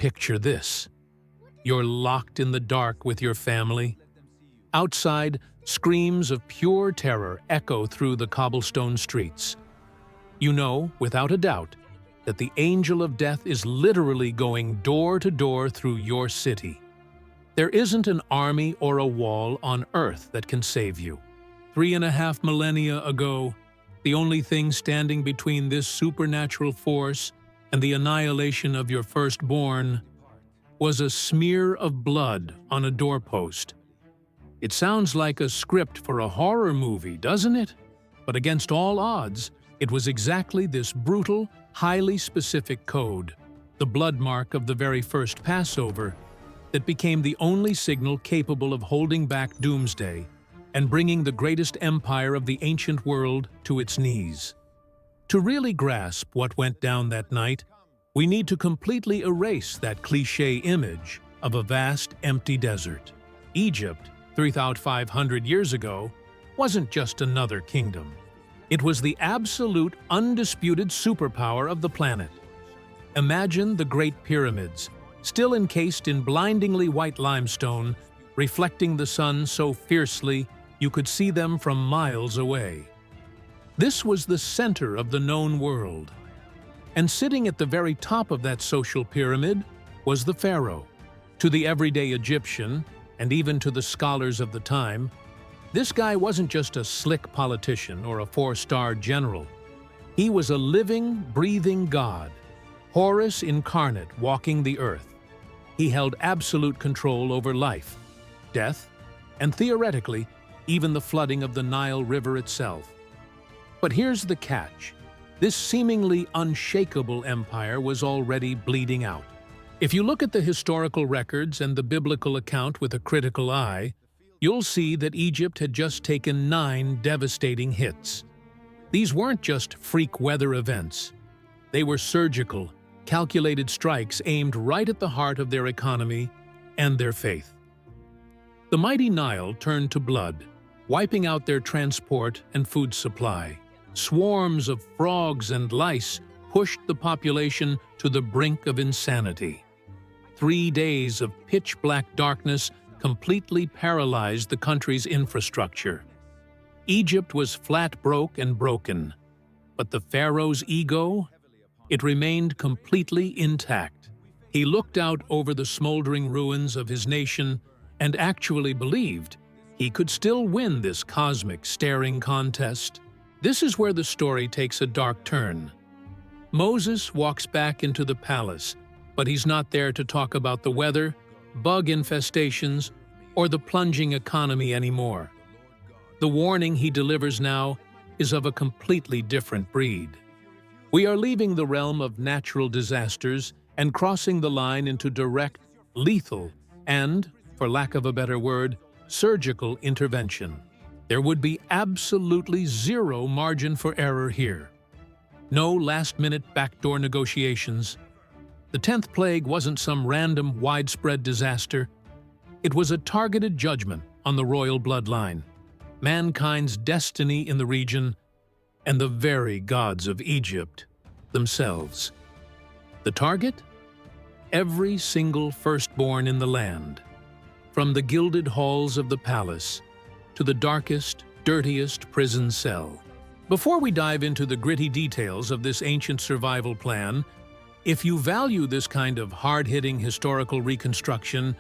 picture this. You're locked in the dark with your family. Outside, screams of pure terror echo through the cobblestone streets. You know, without a doubt, that the angel of death is literally going door to door through your city. There isn't an army or a wall on earth that can save you. 3.5 millennia ago, the only thing standing between this supernatural force and the annihilation of your firstborn was a smear of blood on a doorpost. It sounds like a script for a horror movie, doesn't it? But against all odds, it was exactly this brutal, highly specific code, the blood mark of the very first Passover, that became the only signal capable of holding back doomsday and bringing the greatest empire of the ancient world to its knees. To really grasp what went down that night, we need to completely erase that cliché image of a vast, empty desert. Egypt, 3,500 years ago, wasn't just another kingdom. It was the absolute, undisputed superpower of the planet. Imagine the Great Pyramids, still encased in blindingly white limestone, reflecting the sun so fiercely you could see them from miles away. This was the center of the known world. And sitting at the very top of that social pyramid was the pharaoh. To the everyday Egyptian, and even to the scholars of the time, this guy wasn't just a slick politician or a 4-star general. He was a living, breathing god, Horus incarnate walking the earth. He held absolute control over life, death, and theoretically, even the flooding of the Nile River itself. But here's the catch. This seemingly unshakable empire was already bleeding out. If you look at the historical records and the biblical account with a critical eye, you'll see that Egypt had just taken 9 devastating hits. These weren't just freak weather events. They were surgical, calculated strikes aimed right at the heart of their economy and their faith. The mighty Nile turned to blood, wiping out their transport and food supply. Swarms of frogs and lice pushed the population to the brink of insanity. 3 days of pitch-black darkness completely paralyzed the country's infrastructure. Egypt was flat broke and broken, but the pharaoh's ego? It remained completely intact. He looked out over the smoldering ruins of his nation and actually believed he could still win this cosmic staring contest. This is where the story takes a dark turn. Moses walks back into the palace, but he's not there to talk about the weather, bug infestations, or the plunging economy anymore. The warning he delivers now is of a completely different breed. We are leaving the realm of natural disasters and crossing the line into direct, lethal, and, for lack of a better word, surgical intervention. There would be absolutely zero margin for error here. No last-minute backdoor negotiations. The 10th plague wasn't some random, widespread disaster. It was a targeted judgment on the royal bloodline, mankind's destiny in the region, and the very gods of Egypt themselves. The target? Every single firstborn in the land. From the gilded halls of the palace to the darkest, dirtiest prison cell. Before we dive into the gritty details of this ancient survival plan, if you value this kind of hard-hitting historical reconstruction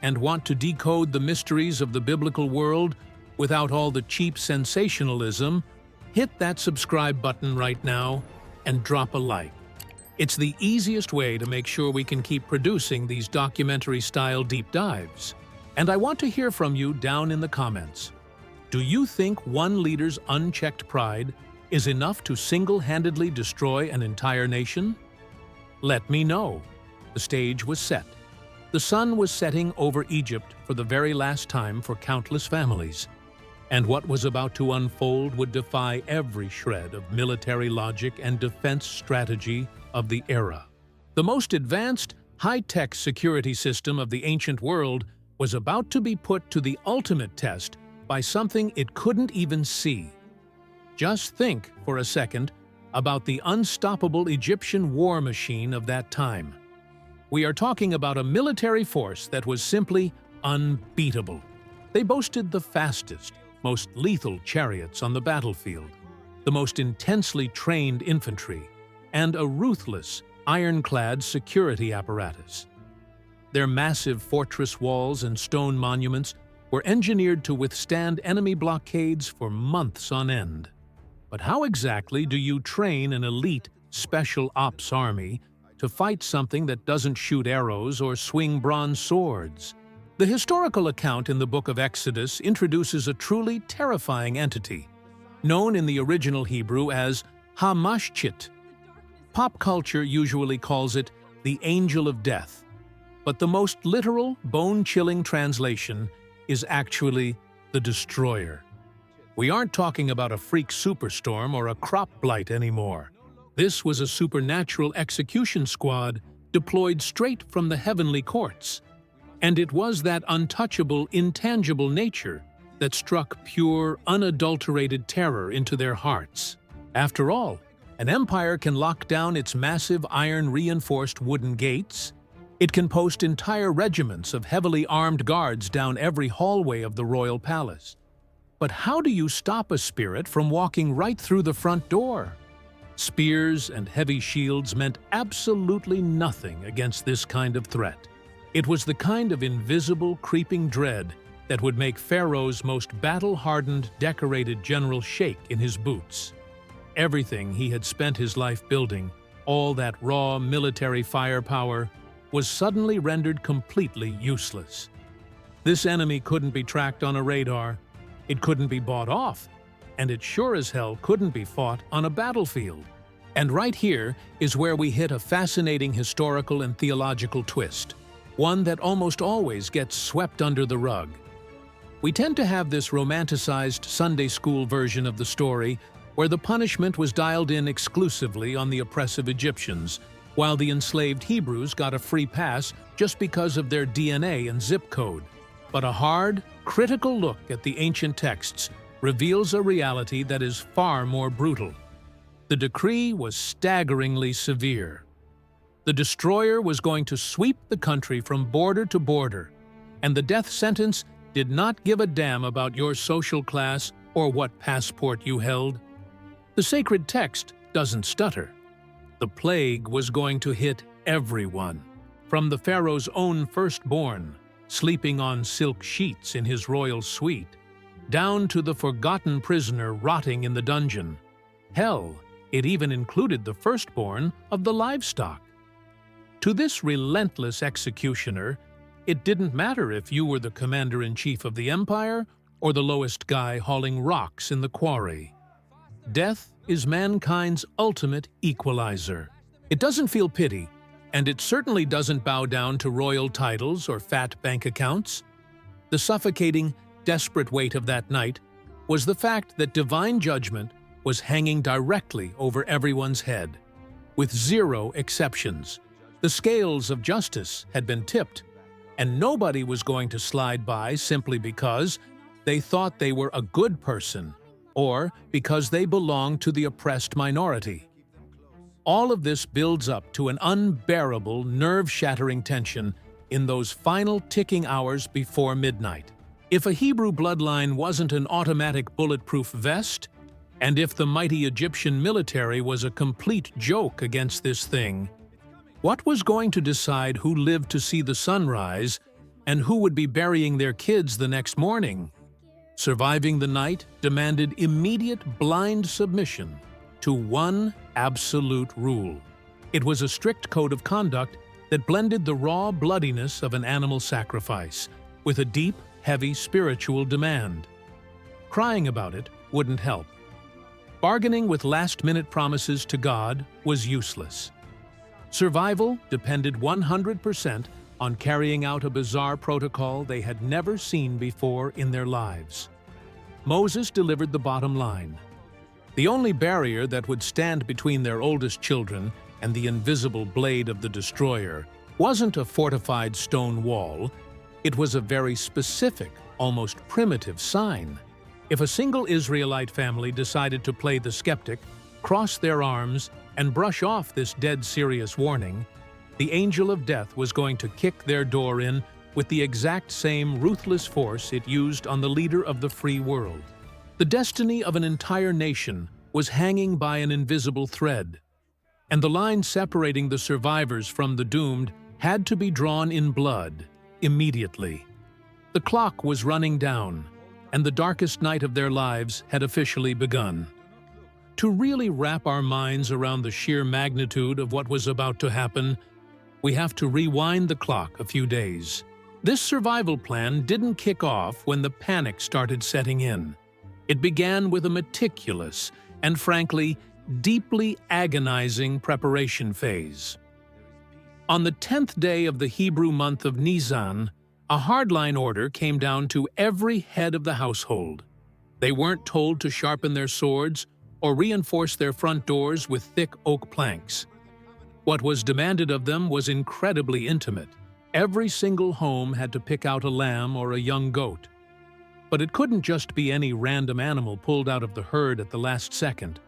and want to decode the mysteries of the biblical world without all the cheap sensationalism, hit that subscribe button right now and drop a like. It's the easiest way to make sure we can keep producing these documentary-style deep dives. And I want to hear from you down in the comments. Do you think one leader's unchecked pride is enough to single-handedly destroy an entire nation? Let me know. The stage was set. The sun was setting over Egypt for the very last time for countless families. And what was about to unfold would defy every shred of military logic and defense strategy of the era. The most advanced, high-tech security system of the ancient world was about to be put to the ultimate test by something it couldn't even see. Just think for a second about the unstoppable Egyptian war machine of that time. We are talking about a military force that was simply unbeatable. They boasted the fastest, most lethal chariots on the battlefield, the most intensely trained infantry, and a ruthless, ironclad security apparatus. Their massive fortress walls and stone monuments were engineered to withstand enemy blockades for months on end. But how exactly do you train an elite special ops army to fight something that doesn't shoot arrows or swing bronze swords? The historical account in the book of Exodus introduces a truly terrifying entity, known in the original Hebrew as Hamashchit. Pop culture usually calls it the angel of death, but the most literal, bone-chilling translation is actually the destroyer. We aren't talking about a freak superstorm or a crop blight anymore. This was a supernatural execution squad deployed straight from the heavenly courts. And it was that untouchable, intangible nature that struck pure, unadulterated terror into their hearts. After all, an empire can lock down its massive iron-reinforced wooden gates. It can post entire regiments of heavily armed guards down every hallway of the royal palace. But how do you stop a spirit from walking right through the front door? Spears and heavy shields meant absolutely nothing against this kind of threat. It was the kind of invisible, creeping dread that would make Pharaoh's most battle-hardened, decorated general shake in his boots. Everything he had spent his life building, all that raw military firepower, was suddenly rendered completely useless. This enemy couldn't be tracked on a radar, it couldn't be bought off, and it sure as hell couldn't be fought on a battlefield. And right here is where we hit a fascinating historical and theological twist, one that almost always gets swept under the rug. We tend to have this romanticized Sunday school version of the story where the punishment was dialed in exclusively on the oppressive Egyptians, while the enslaved Hebrews got a free pass just because of their DNA and zip code. But a hard, critical look at the ancient texts reveals a reality that is far more brutal. The decree was staggeringly severe. The destroyer was going to sweep the country from border to border, and the death sentence did not give a damn about your social class or what passport you held. The sacred text doesn't stutter. The plague was going to hit everyone, from the pharaoh's own firstborn, sleeping on silk sheets in his royal suite, down to the forgotten prisoner rotting in the dungeon. Hell, it even included the firstborn of the livestock. To this relentless executioner, it didn't matter if you were the commander-in-chief of the empire or the lowest guy hauling rocks in the quarry. Death is mankind's ultimate equalizer. It doesn't feel pity, and it certainly doesn't bow down to royal titles or fat bank accounts. The suffocating, desperate weight of that night was the fact that divine judgment was hanging directly over everyone's head, with zero exceptions. The scales of justice had been tipped, and nobody was going to slide by simply because they thought they were a good person or because they belonged to the oppressed minority. All of this builds up to an unbearable, nerve-shattering tension in those final ticking hours before midnight. If a Hebrew bloodline wasn't an automatic bulletproof vest, and if the mighty Egyptian military was a complete joke against this thing, what was going to decide who lived to see the sunrise and who would be burying their kids the next morning? Surviving the night demanded immediate blind submission to one absolute rule. It was a strict code of conduct that blended the raw bloodiness of an animal sacrifice with a deep, heavy spiritual demand. Crying about it wouldn't help. Bargaining with last-minute promises to God was useless. Survival depended 100% on carrying out a bizarre protocol they had never seen before in their lives. Moses delivered the bottom line. The only barrier that would stand between their oldest children and the invisible blade of the destroyer wasn't a fortified stone wall, it was a very specific, almost primitive sign. If a single Israelite family decided to play the skeptic, cross their arms, and brush off this dead serious warning, The angel of death was going to kick their door in with the exact same ruthless force it used on the leader of the free world. The destiny of an entire nation was hanging by an invisible thread, and the line separating the survivors from the doomed had to be drawn in blood, immediately. The clock was running down, and the darkest night of their lives had officially begun. To really wrap our minds around the sheer magnitude of what was about to happen, we have to rewind the clock a few days. This survival plan didn't kick off when the panic started setting in. It began with a meticulous and, frankly, deeply agonizing preparation phase. On the 10th day of the Hebrew month of Nisan, a hardline order came down to every head of the household. They weren't told to sharpen their swords or reinforce their front doors with thick oak planks. What was demanded of them was incredibly intimate. Every single home had to pick out a lamb or a young goat. But it couldn't just be any random animal pulled out of the herd at the last second.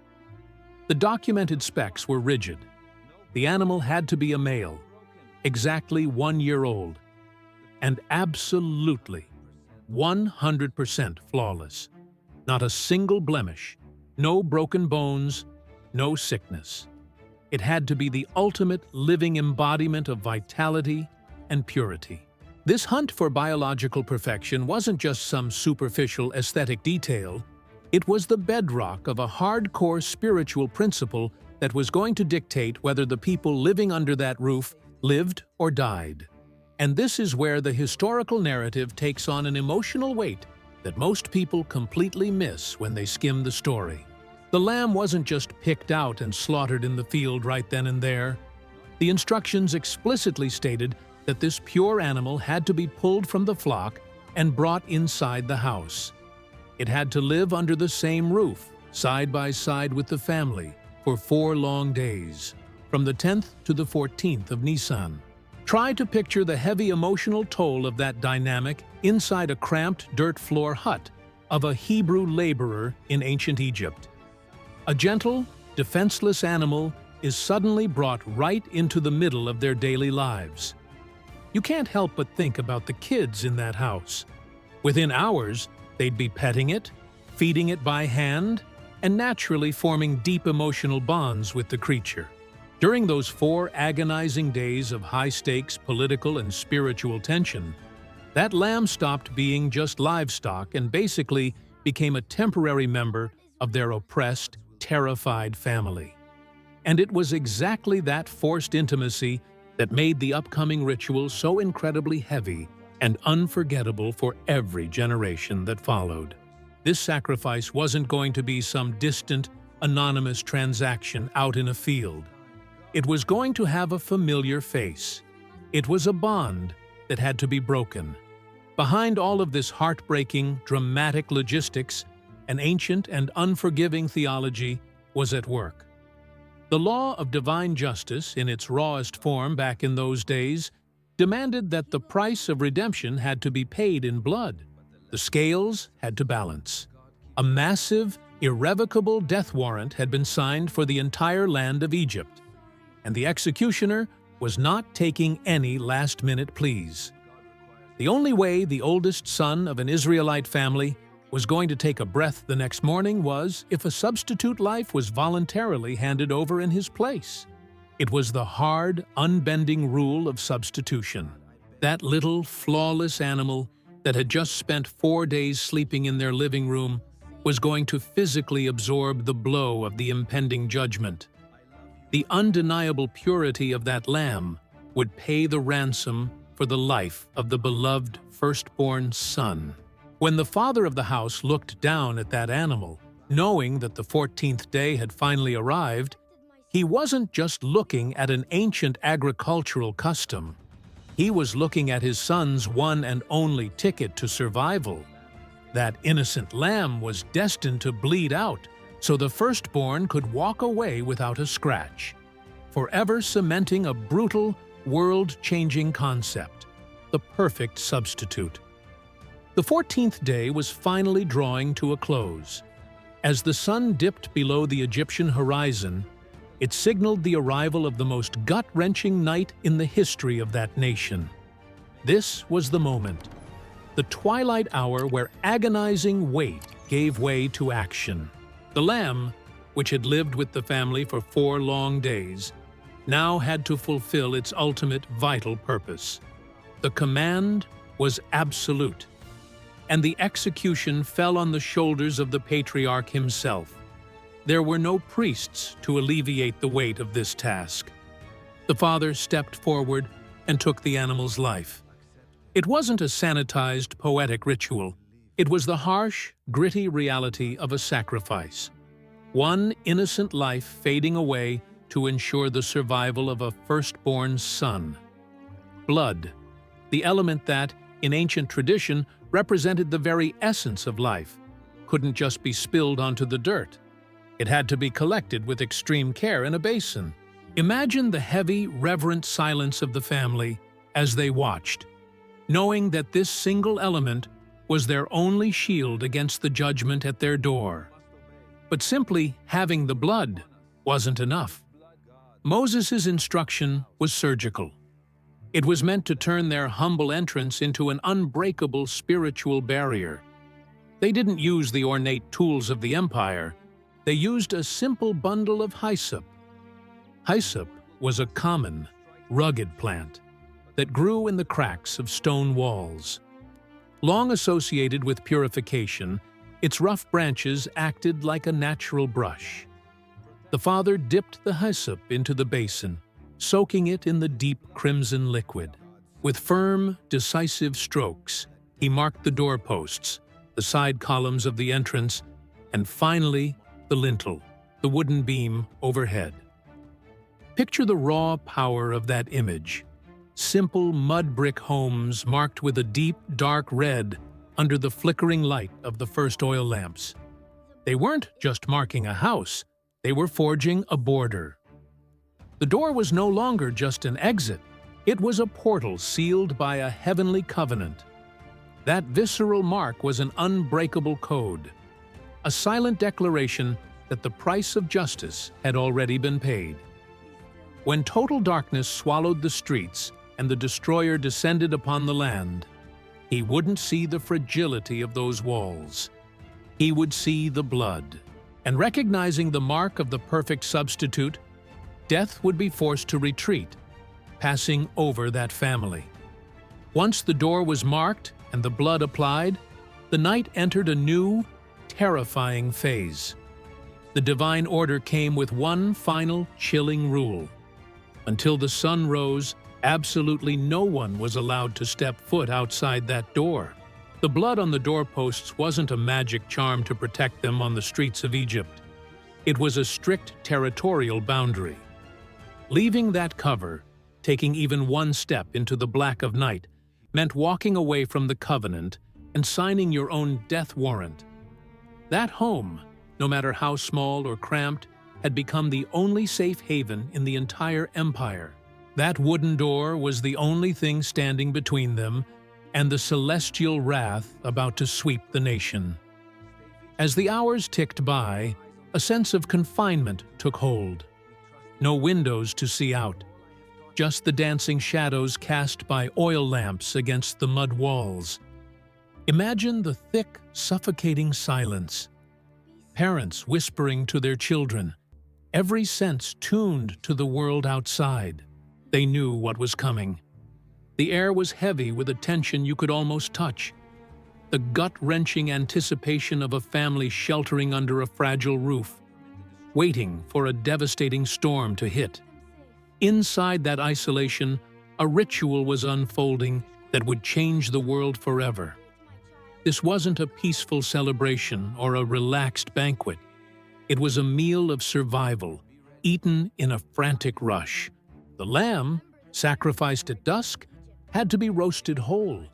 The documented specs were rigid. The animal had to be a male, exactly 1 year old, and absolutely 100% flawless. Not a single blemish, no broken bones, no sickness. It had to be the ultimate living embodiment of vitality and purity. This hunt for biological perfection wasn't just some superficial aesthetic detail. It was the bedrock of a hardcore spiritual principle that was going to dictate whether the people living under that roof lived or died. And this is where the historical narrative takes on an emotional weight that most people completely miss when they skim the story. The lamb wasn't just picked out and slaughtered in the field right then and there. The instructions explicitly stated that this pure animal had to be pulled from the flock and brought inside the house. It had to live under the same roof, side by side with the family, for 4 long days, from the 10th to the 14th of Nisan. Try to picture the heavy emotional toll of that dynamic inside a cramped dirt floor hut of a Hebrew laborer in ancient Egypt. A gentle, defenseless animal is suddenly brought right into the middle of their daily lives. You can't help but think about the kids in that house. Within hours, they'd be petting it, feeding it by hand, and naturally forming deep emotional bonds with the creature. During those 4 agonizing days of high-stakes political and spiritual tension, that lamb stopped being just livestock and basically became a temporary member of their oppressed, terrified family. And it was exactly that forced intimacy that made the upcoming ritual so incredibly heavy and unforgettable for every generation that followed. This sacrifice wasn't going to be some distant, anonymous transaction out in a field. It was going to have a familiar face. It was a bond that had to be broken. Behind all of this heartbreaking, dramatic logistics, an ancient and unforgiving theology was at work. The law of divine justice, in its rawest form back in those days, demanded that the price of redemption had to be paid in blood. The scales had to balance. A massive, irrevocable death warrant had been signed for the entire land of Egypt, and the executioner was not taking any last-minute pleas. The only way the oldest son of an Israelite family was going to take a breath the next morning was if a substitute life was voluntarily handed over in his place. It was the hard, unbending rule of substitution. That little, flawless animal that had just spent 4 days sleeping in their living room was going to physically absorb the blow of the impending judgment. The undeniable purity of that lamb would pay the ransom for the life of the beloved firstborn son. When the father of the house looked down at that animal, knowing that the 14th day had finally arrived, he wasn't just looking at an ancient agricultural custom. He was looking at his son's one and only ticket to survival. That innocent lamb was destined to bleed out, so the firstborn could walk away without a scratch, forever cementing a brutal, world-changing concept, the perfect substitute. The 14th day was finally drawing to a close. As the sun dipped below the Egyptian horizon, It signaled the arrival of the most gut-wrenching night in the history of that nation. This was the moment, the twilight hour where agonizing wait gave way to action. The lamb, which had lived with the family for 4 long days, now had to fulfill its ultimate vital purpose. The command was absolute, and the execution fell on the shoulders of the patriarch himself. There were no priests to alleviate the weight of this task. The father stepped forward and took the animal's life. It wasn't a sanitized, poetic ritual. It was the harsh, gritty reality of a sacrifice. One innocent life fading away to ensure the survival of a firstborn son. Blood, the element that, in ancient tradition, represented the very essence of life, couldn't just be spilled onto the dirt. It had to be collected with extreme care in a basin. Imagine the heavy, reverent silence of the family as they watched, knowing that this single element was their only shield against the judgment at their door. But simply having the blood wasn't enough. Moses' instruction was surgical. It was meant to turn their humble entrance into an unbreakable spiritual barrier. They didn't use the ornate tools of the empire. They used a simple bundle of hyssop. Hyssop was a common, rugged plant that grew in the cracks of stone walls. Long associated with purification, its rough branches acted like a natural brush. The father dipped the hyssop into the basin, soaking it in the deep crimson liquid. With firm, decisive strokes, he marked the doorposts, the side columns of the entrance, and finally, the lintel, the wooden beam overhead. Picture the raw power of that image. Simple mud brick homes marked with a deep, dark red under the flickering light of the first oil lamps. They weren't just marking a house, they were forging a border. The door was no longer just an exit, it was a portal sealed by a heavenly covenant. That visceral mark was an unbreakable code, a silent declaration that the price of justice had already been paid. When total darkness swallowed the streets and the destroyer descended upon the land, he wouldn't see the fragility of those walls. He would see the blood. And recognizing the mark of the perfect substitute, death would be forced to retreat, passing over that family. Once the door was marked and the blood applied, the night entered a new, terrifying phase. The divine order came with one final, chilling rule. Until the sun rose, absolutely no one was allowed to step foot outside that door. The blood on the doorposts wasn't a magic charm to protect them on the streets of Egypt. It was a strict territorial boundary. Leaving that cover, taking even one step into the black of night, meant walking away from the covenant and signing your own death warrant. That home, no matter how small or cramped, had become the only safe haven in the entire empire. That wooden door was the only thing standing between them and the celestial wrath about to sweep the nation. As the hours ticked by, a sense of confinement took hold. No windows to see out, just the dancing shadows cast by oil lamps against the mud walls. Imagine the thick, suffocating silence. Parents whispering to their children, every sense tuned to the world outside. They knew what was coming. The air was heavy with a tension you could almost touch. The gut-wrenching anticipation of a family sheltering under a fragile roof, waiting for a devastating storm to hit. Inside that isolation, a ritual was unfolding that would change the world forever. This wasn't a peaceful celebration or a relaxed banquet. It was a meal of survival, eaten in a frantic rush. The lamb, sacrificed at dusk, had to be roasted whole.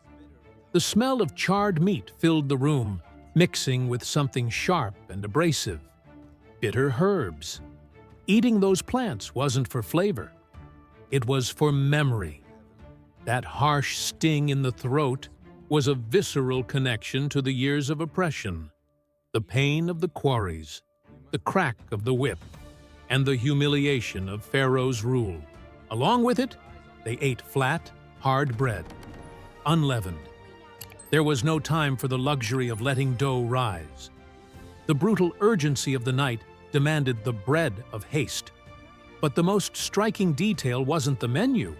The smell of charred meat filled the room, mixing with something sharp and abrasive. Bitter herbs. Eating those plants wasn't for flavor. It was for memory. That harsh sting in the throat was a visceral connection to the years of oppression, the pain of the quarries, the crack of the whip, and the humiliation of Pharaoh's rule. Along with it, they ate flat, hard bread, unleavened. There was no time for the luxury of letting dough rise. The brutal urgency of the night demanded the bread of haste. But the most striking detail wasn't the menu,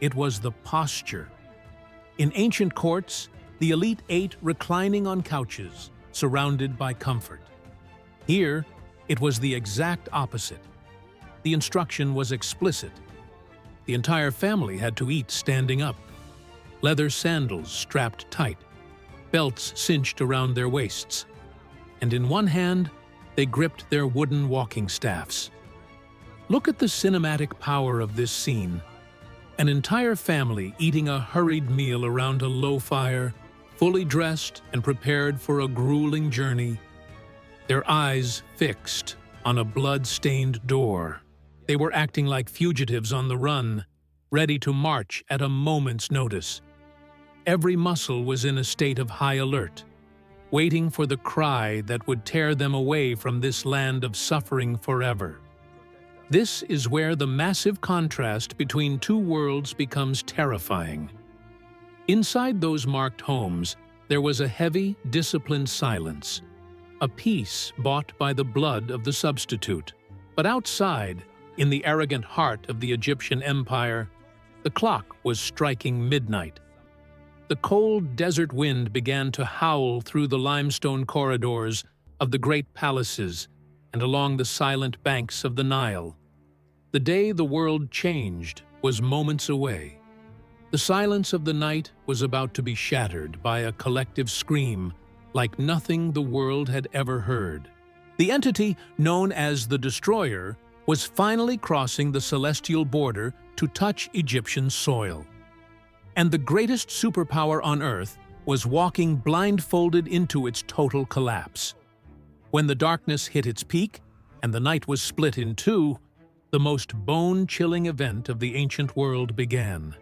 it was the posture. In ancient courts, the elite ate reclining on couches, surrounded by comfort. Here, it was the exact opposite. The instruction was explicit. The entire family had to eat standing up. Leather sandals strapped tight, belts cinched around their waists, and in one hand, they gripped their wooden walking staffs. Look at the cinematic power of this scene. An entire family eating a hurried meal around a low fire, fully dressed and prepared for a grueling journey, their eyes fixed on a blood-stained door. They were acting like fugitives on the run, ready to march at a moment's notice. Every muscle was in a state of high alert, waiting for the cry that would tear them away from this land of suffering forever. This is where the massive contrast between two worlds becomes terrifying. Inside those marked homes, there was a heavy, disciplined silence, a peace bought by the blood of the substitute. But outside, in the arrogant heart of the Egyptian empire, the clock was striking midnight. The cold desert wind began to howl through the limestone corridors of the great palaces and along the silent banks of the Nile. The day the world changed was moments away. The silence of the night was about to be shattered by a collective scream like nothing the world had ever heard. The entity known as the Destroyer was finally crossing the celestial border to touch Egyptian soil. And the greatest superpower on Earth was walking blindfolded into its total collapse. When the darkness hit its peak and the night was split in two, the most bone-chilling event of the ancient world began.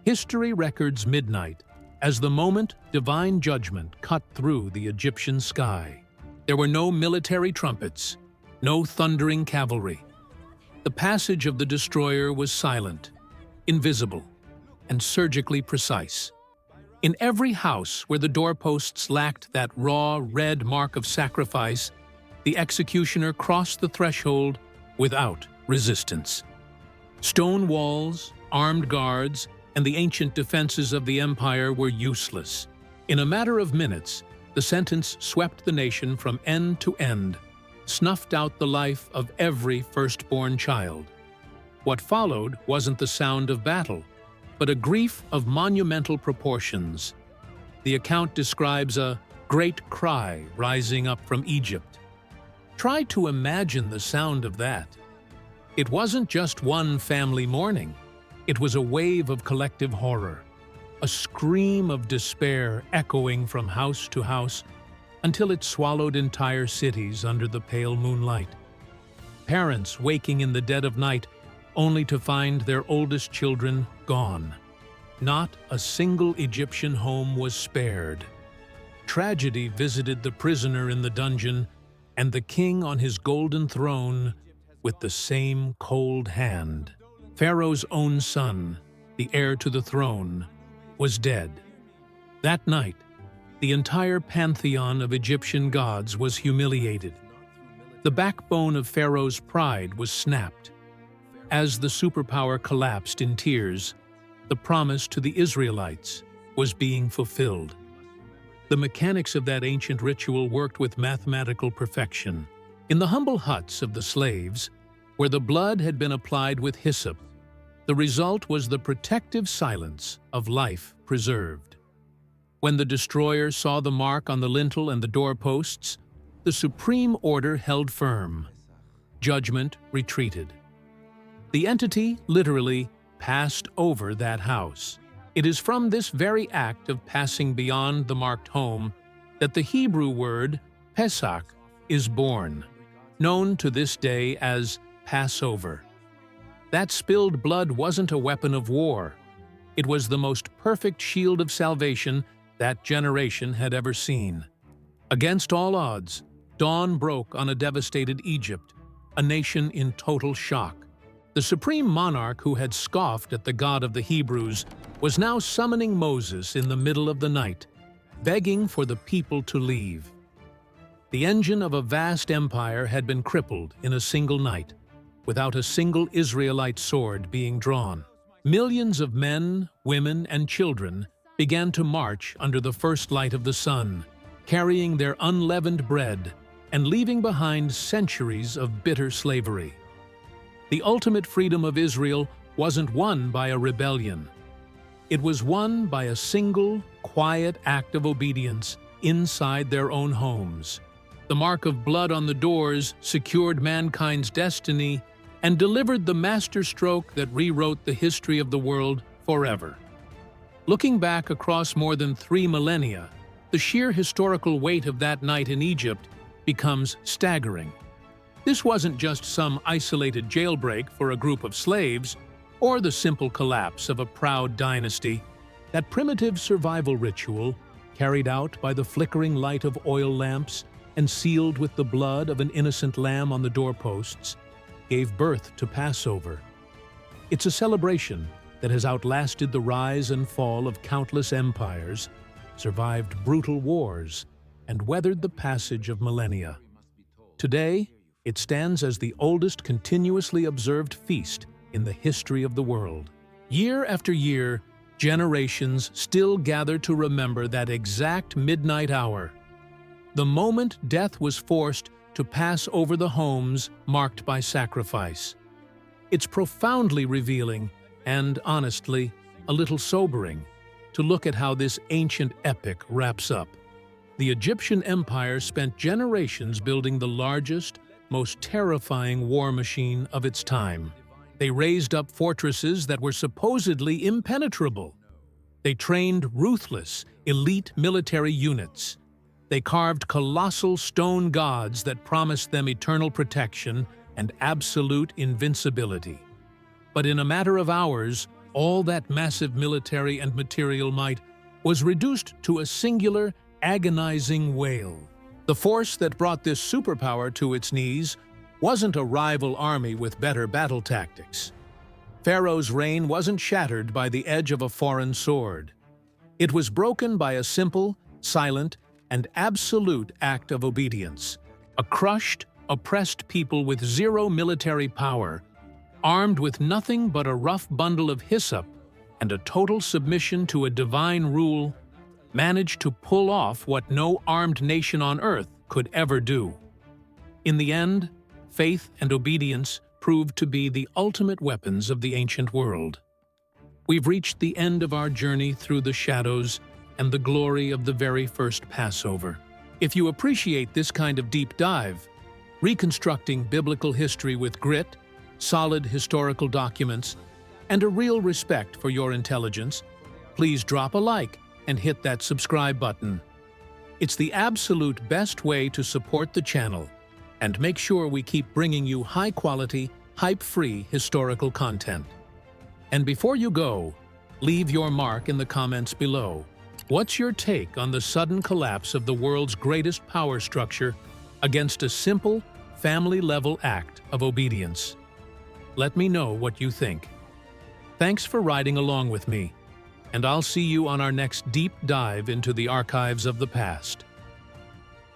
History records midnight as the moment divine judgment cut through the Egyptian sky. There were no military trumpets, no thundering cavalry. The passage of the destroyer was silent, invisible, and surgically precise. In every house where the doorposts lacked that raw red mark of sacrifice, the executioner crossed the threshold without resistance. Stone walls, armed guards, and the ancient defenses of the empire were useless. In a matter of minutes, the sentence swept the nation from end to end, snuffed out the life of every firstborn child. What followed wasn't the sound of battle, but a grief of monumental proportions. The account describes a great cry rising up from Egypt. Try to imagine the sound of that. It wasn't just one family mourning. It was a wave of collective horror, a scream of despair echoing from house to house until it swallowed entire cities under the pale moonlight. Parents waking in the dead of night only to find their oldest children gone. Not a single Egyptian home was spared. Tragedy visited the prisoner in the dungeon and the king on his golden throne with the same cold hand. Pharaoh's own son, the heir to the throne, was dead. That night, the entire pantheon of Egyptian gods was humiliated. The backbone of Pharaoh's pride was snapped. As the superpower collapsed in tears, the promise to the Israelites was being fulfilled. The mechanics of that ancient ritual worked with mathematical perfection. In the humble huts of the slaves, where the blood had been applied with hyssop, the result was the protective silence of life preserved. When the destroyer saw the mark on the lintel and the doorposts, the supreme order held firm. Judgment retreated. The entity literally passed over that house. It is from this very act of passing beyond the marked home that the Hebrew word Pesach is born, known to this day as Passover. That spilled blood wasn't a weapon of war. It was the most perfect shield of salvation that generation had ever seen. Against all odds, dawn broke on a devastated Egypt, a nation in total shock. The supreme monarch who had scoffed at the God of the Hebrews was now summoning Moses in the middle of the night, begging for the people to leave. The engine of a vast empire had been crippled in a single night, without a single Israelite sword being drawn. Millions of men, women, and children began to march under the first light of the sun, carrying their unleavened bread and leaving behind centuries of bitter slavery. The ultimate freedom of Israel wasn't won by a rebellion. It was won by a single, quiet act of obedience inside their own homes. The mark of blood on the doors secured mankind's destiny and delivered the masterstroke that rewrote the history of the world forever. Looking back across more than 3 millennia, the sheer historical weight of that night in Egypt becomes staggering. This wasn't just some isolated jailbreak for a group of slaves, or the simple collapse of a proud dynasty. That primitive survival ritual, carried out by the flickering light of oil lamps and sealed with the blood of an innocent lamb on the doorposts, gave birth to Passover. It's a celebration that has outlasted the rise and fall of countless empires, survived brutal wars, and weathered the passage of millennia. Today, it stands as the oldest continuously observed feast in the history of the world. Year after year, generations still gather to remember that exact midnight hour, the moment death was forced to pass over the homes marked by sacrifice. It's profoundly revealing and, honestly, a little sobering to look at how this ancient epic wraps up. The Egyptian Empire spent generations building the largest, most terrifying war machine of its time. They raised up fortresses that were supposedly impenetrable. They trained ruthless, elite military units. They carved colossal stone gods that promised them eternal protection and absolute invincibility. But in a matter of hours, all that massive military and material might was reduced to a singular, agonizing wail. The force that brought this superpower to its knees wasn't a rival army with better battle tactics. Pharaoh's reign wasn't shattered by the edge of a foreign sword. It was broken by a simple, silent, and absolute act of obedience. A crushed, oppressed people with zero military power, armed with nothing but a rough bundle of hyssop and a total submission to a divine rule, managed to pull off what no armed nation on earth could ever do. In the end, faith and obedience proved to be the ultimate weapons of the ancient world. We've reached the end of our journey through the shadows and the glory of the very first Passover. If you appreciate this kind of deep dive, reconstructing biblical history with grit, solid historical documents, and a real respect for your intelligence, please drop a like and hit that subscribe button. It's the absolute best way to support the channel and make sure we keep bringing you high-quality, hype-free historical content. And before you go, leave your mark in the comments below. What's your take on the sudden collapse of the world's greatest power structure against a simple, family-level act of obedience? Let me know what you think. Thanks for riding along with me, and I'll see you on our next deep dive into the archives of the past.